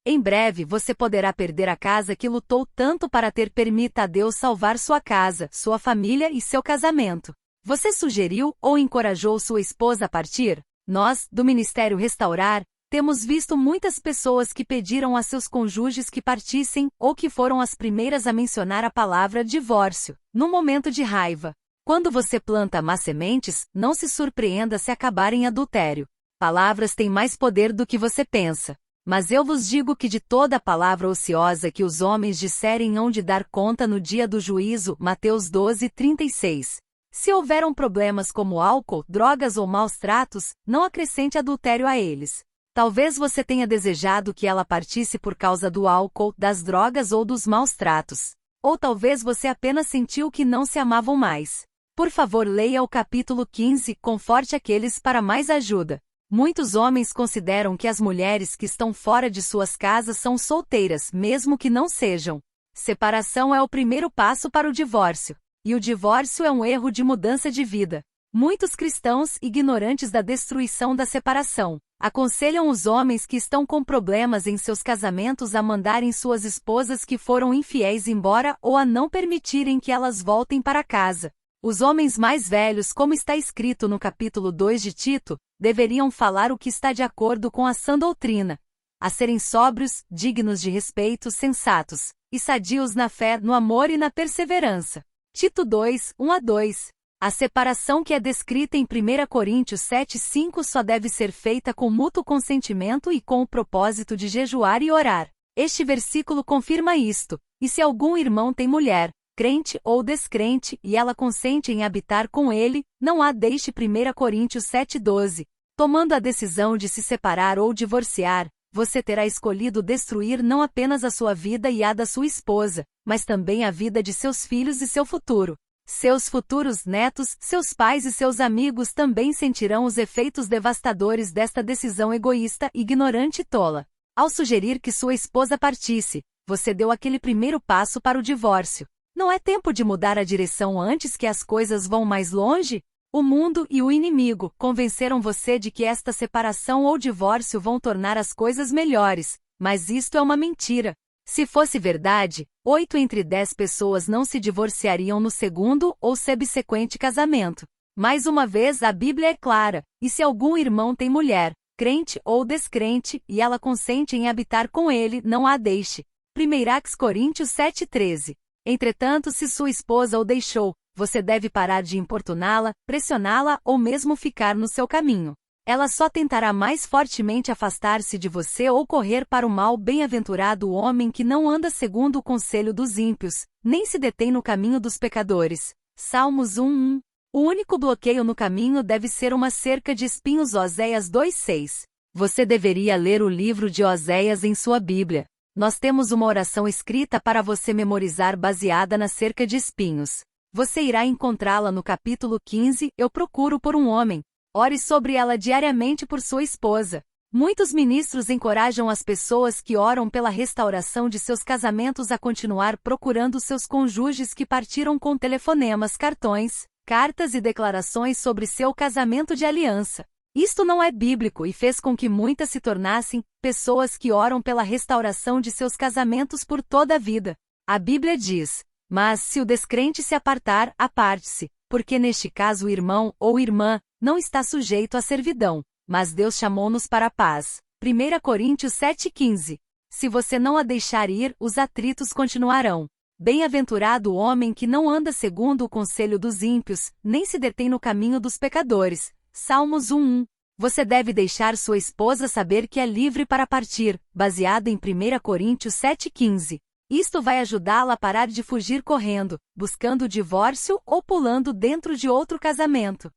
Em breve você poderá perder a casa que lutou tanto para ter. Permita a Deus salvar sua casa, sua família e seu casamento. Você sugeriu ou encorajou sua esposa a partir? Nós, do Ministério Restaurar, temos visto muitas pessoas que pediram a seus cônjuges que partissem, ou que foram as primeiras a mencionar a palavra divórcio, no momento de raiva. Quando você planta más sementes, não se surpreenda se acabar em adultério. Palavras têm mais poder do que você pensa. Mas eu vos digo que de toda palavra ociosa que os homens disserem hão de dar conta no dia do juízo. Mateus 12:36. Se houveram problemas como álcool, drogas ou maus tratos, não acrescente adultério a eles. Talvez você tenha desejado que ela partisse por causa do álcool, das drogas ou dos maus tratos. Ou talvez você apenas sentiu que não se amavam mais. Por favor, leia o capítulo 15, conforte aqueles para mais ajuda. Muitos homens consideram que as mulheres que estão fora de suas casas são solteiras, mesmo que não sejam. Separação é o primeiro passo para o divórcio. E o divórcio é um erro de mudança de vida. Muitos cristãos, ignorantes da destruição da separação, aconselham os homens que estão com problemas em seus casamentos a mandarem suas esposas que foram infiéis embora ou a não permitirem que elas voltem para casa. Os homens mais velhos, como está escrito no capítulo 2 de Tito, deveriam falar o que está de acordo com a sã doutrina, a serem sóbrios, dignos de respeito, sensatos, e sadios na fé, no amor e na perseverança. Tito 2, 1-2. A separação que é descrita em 1 Coríntios 7:5 só deve ser feita com mútuo consentimento e com o propósito de jejuar e orar. Este versículo confirma isto, e se algum irmão tem mulher, crente ou descrente, e ela consente em habitar com ele, não a deixe. 1 Coríntios 7:12. Tomando a decisão de se separar ou divorciar, você terá escolhido destruir não apenas a sua vida e a da sua esposa, mas também a vida de seus filhos e seu futuro. Seus futuros netos, seus pais e seus amigos também sentirão os efeitos devastadores desta decisão egoísta, ignorante e tola. Ao sugerir que sua esposa partisse, você deu aquele primeiro passo para o divórcio. Não é tempo de mudar a direção antes que as coisas vão mais longe? O mundo e o inimigo convenceram você de que esta separação ou divórcio vão tornar as coisas melhores, mas isto é uma mentira. Se fosse verdade, 8 entre 10 pessoas não se divorciariam no segundo ou subsequente casamento. Mais uma vez, a Bíblia é clara, e se algum irmão tem mulher, crente ou descrente, e ela consente em habitar com ele, não a deixe. 1 Coríntios 7:13. Entretanto, se sua esposa o deixou, você deve parar de importuná-la, pressioná-la ou mesmo ficar no seu caminho. Ela só tentará mais fortemente afastar-se de você ou correr para o mal. Bem-aventurado o homem que não anda segundo o conselho dos ímpios, nem se detém no caminho dos pecadores. Salmos 1:1. O único bloqueio no caminho deve ser uma cerca de espinhos. Oséias 2:6. Você deveria ler o livro de Oséias em sua Bíblia. Nós temos uma oração escrita para você memorizar baseada na cerca de espinhos. Você irá encontrá-la no capítulo 15, Eu procuro por um homem. Ore sobre ela diariamente por sua esposa. Muitos ministros encorajam as pessoas que oram pela restauração de seus casamentos a continuar procurando seus cônjuges que partiram com telefonemas, cartões, cartas e declarações sobre seu casamento de aliança. Isto não é bíblico e fez com que muitas se tornassem pessoas que oram pela restauração de seus casamentos por toda a vida. A Bíblia diz: mas se o descrente se apartar, aparte-se, porque neste caso o irmão ou irmã não está sujeito à servidão, mas Deus chamou-nos para a paz. 1 Coríntios 7:15. Se você não a deixar ir, os atritos continuarão. Bem-aventurado o homem que não anda segundo o conselho dos ímpios, nem se detém no caminho dos pecadores. Salmos 1:1. Você deve deixar sua esposa saber que é livre para partir, baseado em 1 Coríntios 7:15. Isto vai ajudá-la a parar de fugir correndo, buscando o divórcio ou pulando dentro de outro casamento.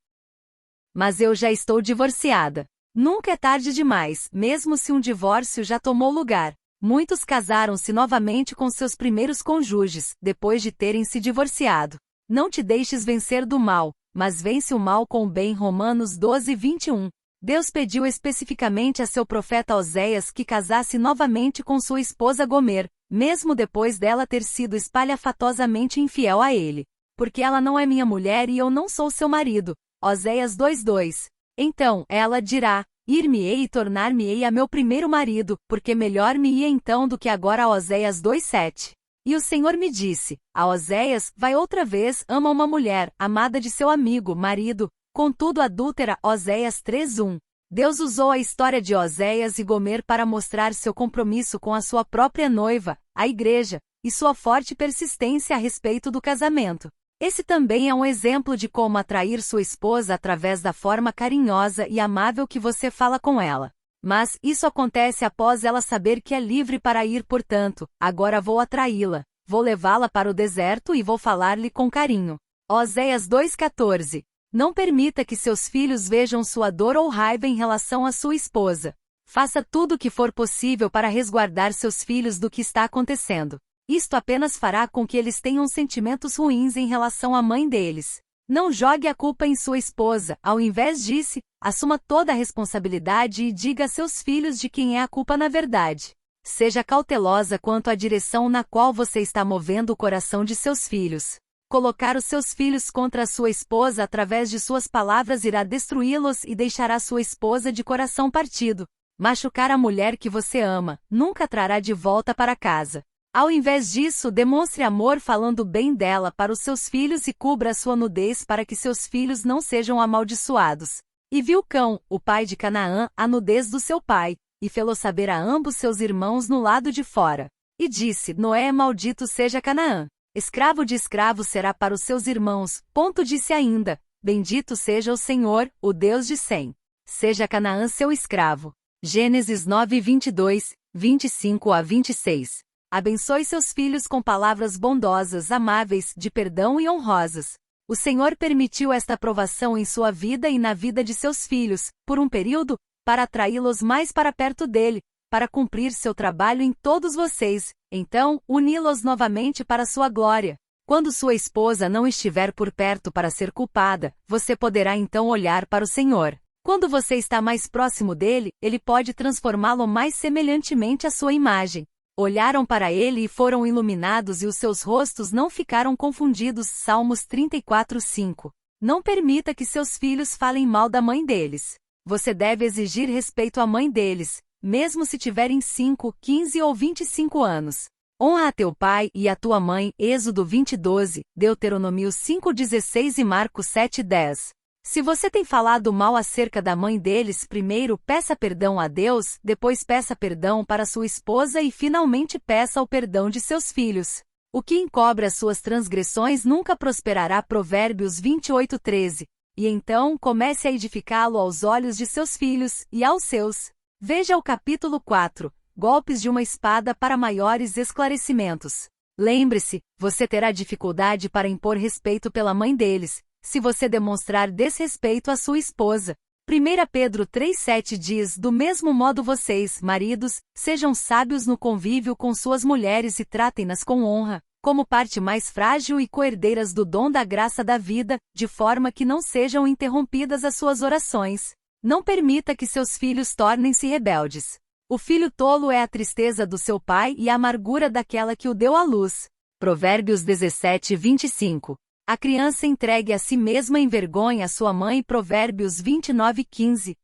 Mas eu já estou divorciada. Nunca é tarde demais, mesmo se um divórcio já tomou lugar. Muitos casaram-se novamente com seus primeiros cônjuges, depois de terem se divorciado. Não te deixes vencer do mal, mas vence o mal com o bem. Romanos 12:21. Deus pediu especificamente a seu profeta Oséias que casasse novamente com sua esposa Gomer, mesmo depois dela ter sido espalhafatosamente infiel a ele. Porque ela não é minha mulher e eu não sou seu marido. Oséias 2:2. Então, ela dirá: ir-me-ei e tornar-me-ei a meu primeiro marido, porque melhor me ia então do que agora. Oséias 2:7. E o Senhor me disse: a Oséias, vai outra vez, ama uma mulher, amada de seu amigo, marido, contudo adúltera. Oséias 3:1. Deus usou a história de Oséias e Gomer para mostrar seu compromisso com a sua própria noiva, a igreja, e sua forte persistência a respeito do casamento. Esse também é um exemplo de como atrair sua esposa através da forma carinhosa e amável que você fala com ela. Mas isso acontece após ela saber que é livre para ir, portanto, agora vou atraí-la, vou levá-la para o deserto e vou falar-lhe com carinho. Oséias 2:14. Não permita que seus filhos vejam sua dor ou raiva em relação à sua esposa. Faça tudo o que for possível para resguardar seus filhos do que está acontecendo. Isto apenas fará com que eles tenham sentimentos ruins em relação à mãe deles. Não jogue a culpa em sua esposa, ao invés disso, assuma toda a responsabilidade e diga a seus filhos de quem é a culpa na verdade. Seja cautelosa quanto à direção na qual você está movendo o coração de seus filhos. Colocar os seus filhos contra a sua esposa através de suas palavras irá destruí-los e deixará sua esposa de coração partido. Machucar a mulher que você ama nunca trará de volta para casa. Ao invés disso, demonstre amor falando bem dela para os seus filhos e cubra a sua nudez para que seus filhos não sejam amaldiçoados. E viu Cão, o pai de Canaã, a nudez do seu pai, e fê-lo saber a ambos seus irmãos no lado de fora. E disse: Noé, maldito seja Canaã. Escravo de escravo será para os seus irmãos. Disse ainda: Bendito seja o Senhor, o Deus de Sem. Seja Canaã seu escravo. Gênesis 9:22, 25-26. Abençoe seus filhos com palavras bondosas, amáveis, de perdão e honrosas. O Senhor permitiu esta provação em sua vida e na vida de seus filhos, por um período, para atraí-los mais para perto dele, para cumprir seu trabalho em todos vocês, então, uni-los novamente para sua glória. Quando sua esposa não estiver por perto para ser culpada, você poderá então olhar para o Senhor. Quando você está mais próximo dele, ele pode transformá-lo mais semelhantemente à sua imagem. Olharam para ele e foram iluminados e os seus rostos não ficaram confundidos. Salmos 34:5. Não permita que seus filhos falem mal da mãe deles. Você deve exigir respeito à mãe deles, mesmo se tiverem 5, 15 ou 25 anos. Honra a teu pai e a tua mãe. Êxodo 20:12, Deuteronômio 5:16 e Marcos 7:10. Se você tem falado mal acerca da mãe deles, primeiro peça perdão a Deus, depois peça perdão para sua esposa e finalmente peça o perdão de seus filhos. O que encobre as suas transgressões nunca prosperará. Provérbios 28:13. E então comece a edificá-lo aos olhos de seus filhos e aos seus. Veja o capítulo 4, Golpes de uma espada para maiores esclarecimentos. Lembre-se, você terá dificuldade para impor respeito pela mãe deles, se você demonstrar desrespeito à sua esposa. 1 Pedro 3:7 diz: Do mesmo modo vocês, maridos, sejam sábios no convívio com suas mulheres e tratem-nas com honra, como parte mais frágil e coerdeiras do dom da graça da vida, de forma que não sejam interrompidas as suas orações. Não permita que seus filhos tornem-se rebeldes. O filho tolo é a tristeza do seu pai e a amargura daquela que o deu à luz. Provérbios 17:25. A criança entregue a si mesma envergonha a sua mãe. Provérbios 29:15.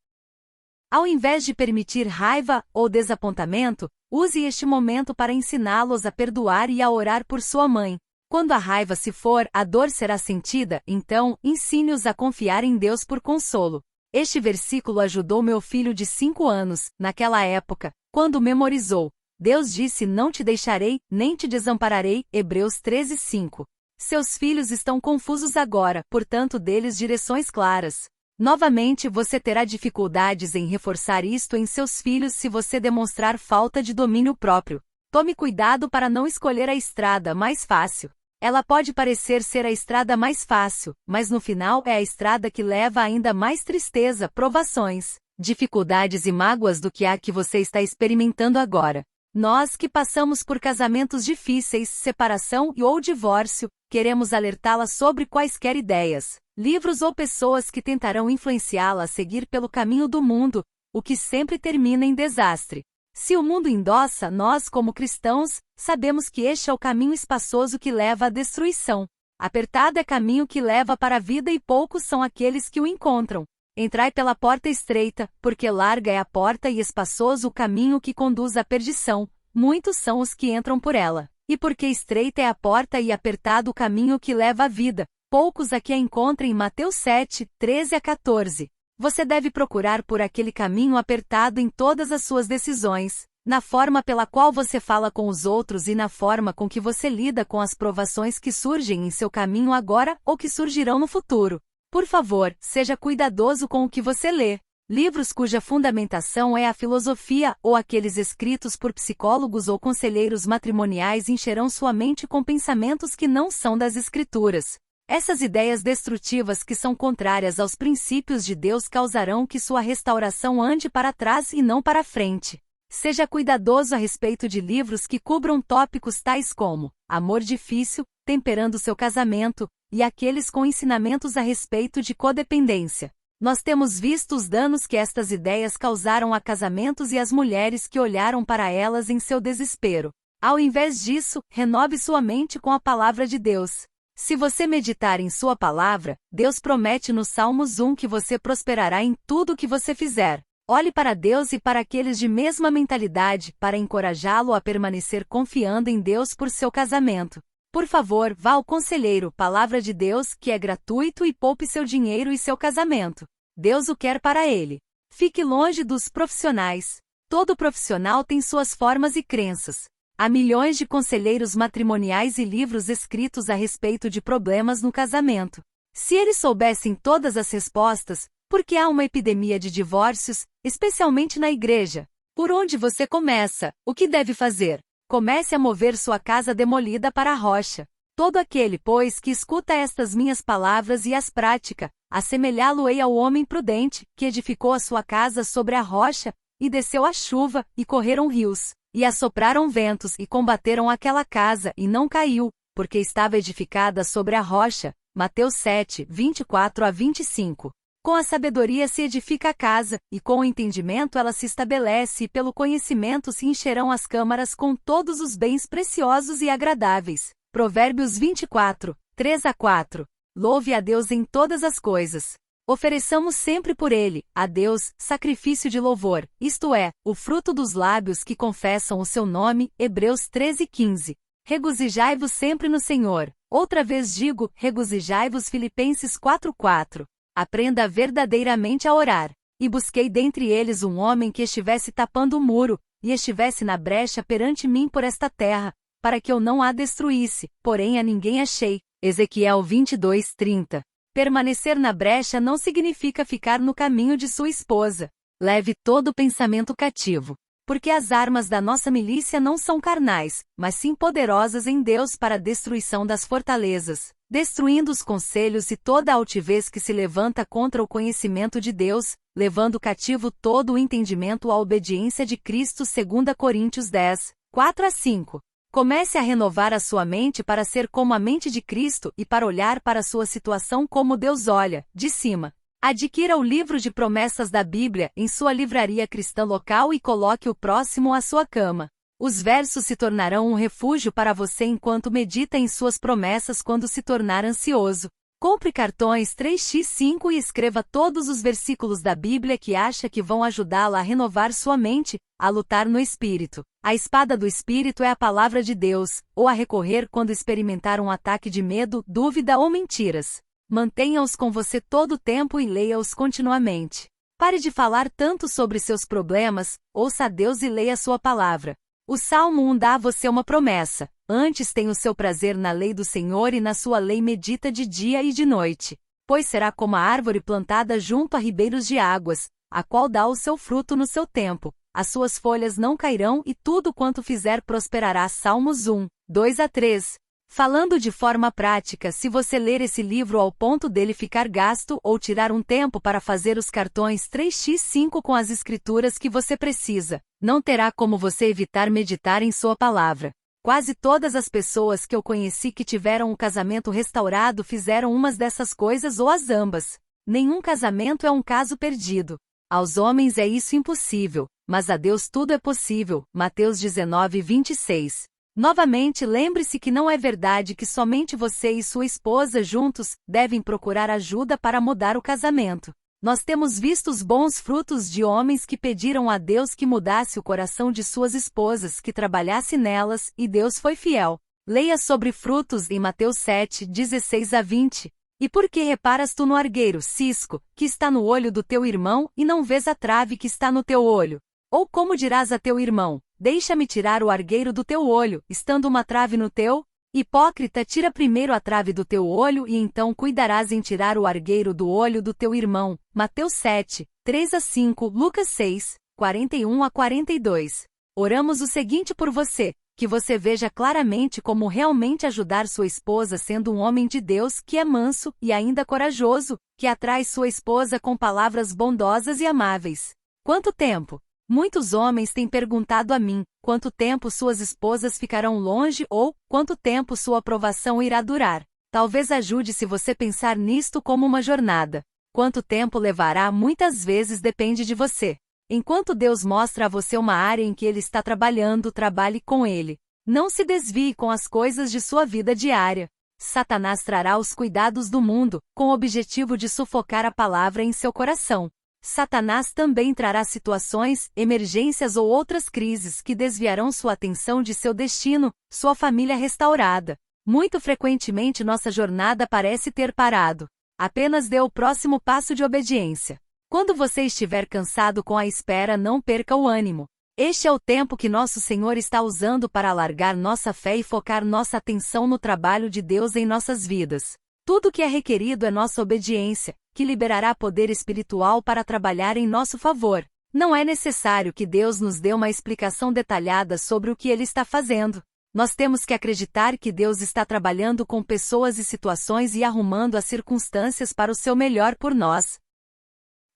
Ao invés de permitir raiva ou desapontamento, use este momento para ensiná-los a perdoar e a orar por sua mãe. Quando a raiva se for, a dor será sentida, então, ensine-os a confiar em Deus por consolo. Este versículo ajudou meu filho de 5 anos, naquela época, quando memorizou. Deus disse: Não te deixarei, nem te desampararei. Hebreus 13:5. Seus filhos estão confusos agora, portanto dê-lhes direções claras. Novamente você terá dificuldades em reforçar isto em seus filhos se você demonstrar falta de domínio próprio. Tome cuidado para não escolher a estrada mais fácil. Ela pode parecer ser a estrada mais fácil, mas no final é a estrada que leva a ainda mais tristeza, provações, dificuldades e mágoas do que a que você está experimentando agora. Nós que passamos por casamentos difíceis, separação ou divórcio, queremos alertá-la sobre quaisquer ideias, livros ou pessoas que tentarão influenciá-la a seguir pelo caminho do mundo, o que sempre termina em desastre. Se o mundo endossa, nós, como cristãos, sabemos que este é o caminho espaçoso que leva à destruição. Apertado é caminho que leva para a vida e poucos são aqueles que o encontram. Entrai pela porta estreita, porque larga é a porta e espaçoso o caminho que conduz à perdição, muitos são os que entram por ela. E porque estreita é a porta e apertado o caminho que leva à vida, poucos a que a encontrem. Mateus 7:13-14. Você deve procurar por aquele caminho apertado em todas as suas decisões, na forma pela qual você fala com os outros e na forma com que você lida com as provações que surgem em seu caminho agora ou que surgirão no futuro. Por favor, seja cuidadoso com o que você lê. Livros cuja fundamentação é a filosofia ou aqueles escritos por psicólogos ou conselheiros matrimoniais encherão sua mente com pensamentos que não são das Escrituras. Essas ideias destrutivas que são contrárias aos princípios de Deus causarão que sua restauração ande para trás e não para frente. Seja cuidadoso a respeito de livros que cubram tópicos tais como amor difícil, temperando seu casamento, e aqueles com ensinamentos a respeito de codependência. Nós temos visto os danos que estas ideias causaram a casamentos e às mulheres que olharam para elas em seu desespero. Ao invés disso, renove sua mente com a palavra de Deus. Se você meditar em sua palavra, Deus promete no Salmos 1 que você prosperará em tudo o que você fizer. Olhe para Deus e para aqueles de mesma mentalidade para encorajá-lo a permanecer confiando em Deus por seu casamento. Por favor, vá ao conselheiro, palavra de Deus, que é gratuito e poupe seu dinheiro e seu casamento. Deus o quer para ele. Fique longe dos profissionais. Todo profissional tem suas formas e crenças. Há milhões de conselheiros matrimoniais e livros escritos a respeito de problemas no casamento. Se eles soubessem todas as respostas, por que há uma epidemia de divórcios, especialmente na igreja? Por onde você começa? O que deve fazer? Comece a mover sua casa demolida para a rocha. Todo aquele, pois, que escuta estas minhas palavras e as pratica, assemelhá-lo-ei ao homem prudente, que edificou a sua casa sobre a rocha, e desceu a chuva, e correram rios, e assopraram ventos, e combateram aquela casa, e não caiu, porque estava edificada sobre a rocha. Mateus 7, 24-25. Com a sabedoria se edifica a casa, e com o entendimento ela se estabelece, e pelo conhecimento se encherão as câmaras com todos os bens preciosos e agradáveis. Provérbios 24, 3-4. Louve a Deus em todas as coisas. Ofereçamos sempre por ele, a Deus, sacrifício de louvor, isto é, o fruto dos lábios que confessam o seu nome. Hebreus 13:15. Regozijai-vos sempre no Senhor. Outra vez digo, regozijai-vos. Filipenses 4:4. Aprenda verdadeiramente a orar. E busquei dentre eles um homem que estivesse tapando o muro, e estivesse na brecha perante mim por esta terra, para que eu não a destruísse, porém a ninguém achei. Ezequiel 22:30. Permanecer na brecha não significa ficar no caminho de sua esposa. Leve todo pensamento cativo. Porque as armas da nossa milícia não são carnais, mas sim poderosas em Deus para a destruição das fortalezas, destruindo os conselhos e toda a altivez que se levanta contra o conhecimento de Deus, levando cativo todo o entendimento à obediência de Cristo. 2 Coríntios 10, 4-5. Comece a renovar a sua mente para ser como a mente de Cristo e para olhar para sua situação como Deus olha, de cima. Adquira o livro de promessas da Bíblia em sua livraria cristã local e coloque-o próximo à sua cama. Os versos se tornarão um refúgio para você enquanto medita em suas promessas quando se tornar ansioso. Compre cartões 3x5 e escreva todos os versículos da Bíblia que acha que vão ajudá-la a renovar sua mente, a lutar no Espírito. A espada do Espírito é a palavra de Deus, ou a recorrer quando experimentar um ataque de medo, dúvida ou mentiras. Mantenha-os com você todo o tempo e leia-os continuamente. Pare de falar tanto sobre seus problemas, ouça a Deus e leia sua palavra. O Salmo 1 dá a você uma promessa: antes tem o seu prazer na lei do Senhor e na sua lei medita de dia e de noite. Pois será como a árvore plantada junto a ribeiros de águas, a qual dá o seu fruto no seu tempo, as suas folhas não cairão e tudo quanto fizer prosperará. Salmos 1, 2-3. Falando de forma prática, se você ler esse livro ao ponto dele ficar gasto ou tirar um tempo para fazer os cartões 3x5 com as escrituras que você precisa, não terá como você evitar meditar em sua palavra. Quase todas as pessoas que eu conheci que tiveram um casamento restaurado fizeram umas dessas coisas ou as ambas. Nenhum casamento é um caso perdido. Aos homens é isso impossível, mas a Deus tudo é possível. Mateus 19:26. Novamente, lembre-se que não é verdade que somente você e sua esposa juntos devem procurar ajuda para mudar o casamento. Nós temos visto os bons frutos de homens que pediram a Deus que mudasse o coração de suas esposas, que trabalhasse nelas, e Deus foi fiel. Leia sobre frutos em Mateus 7, 16-20. E por que reparas tu no argueiro cisco, que está no olho do teu irmão, e não vês a trave que está no teu olho? Ou como dirás a teu irmão, deixa-me tirar o argueiro do teu olho, estando uma trave no teu? Hipócrita, tira primeiro a trave do teu olho e então cuidarás em tirar o argueiro do olho do teu irmão. Mateus 7, 3-5, Lucas 6, 41-42. Oramos o seguinte por você, que você veja claramente como realmente ajudar sua esposa sendo um homem de Deus que é manso e ainda corajoso, que atrai sua esposa com palavras bondosas e amáveis. Quanto tempo? Muitos homens têm perguntado a mim, quanto tempo suas esposas ficarão longe ou, quanto tempo sua aprovação irá durar. Talvez ajude se você pensar nisto como uma jornada. Quanto tempo levará muitas vezes depende de você. Enquanto Deus mostra a você uma área em que Ele está trabalhando, trabalhe com Ele. Não se desvie com as coisas de sua vida diária. Satanás trará os cuidados do mundo, com o objetivo de sufocar a palavra em seu coração. Satanás também trará situações, emergências ou outras crises que desviarão sua atenção de seu destino, sua família restaurada. Muito frequentemente nossa jornada parece ter parado. Apenas dê o próximo passo de obediência. Quando você estiver cansado com a espera, não perca o ânimo. Este é o tempo que nosso Senhor está usando para alargar nossa fé e focar nossa atenção no trabalho de Deus em nossas vidas. Tudo o que é requerido é nossa obediência, que liberará poder espiritual para trabalhar em nosso favor. Não é necessário que Deus nos dê uma explicação detalhada sobre o que Ele está fazendo. Nós temos que acreditar que Deus está trabalhando com pessoas e situações e arrumando as circunstâncias para o seu melhor por nós.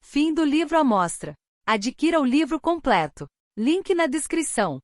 Fim do livro Amostra. Adquira o livro completo. Link na descrição.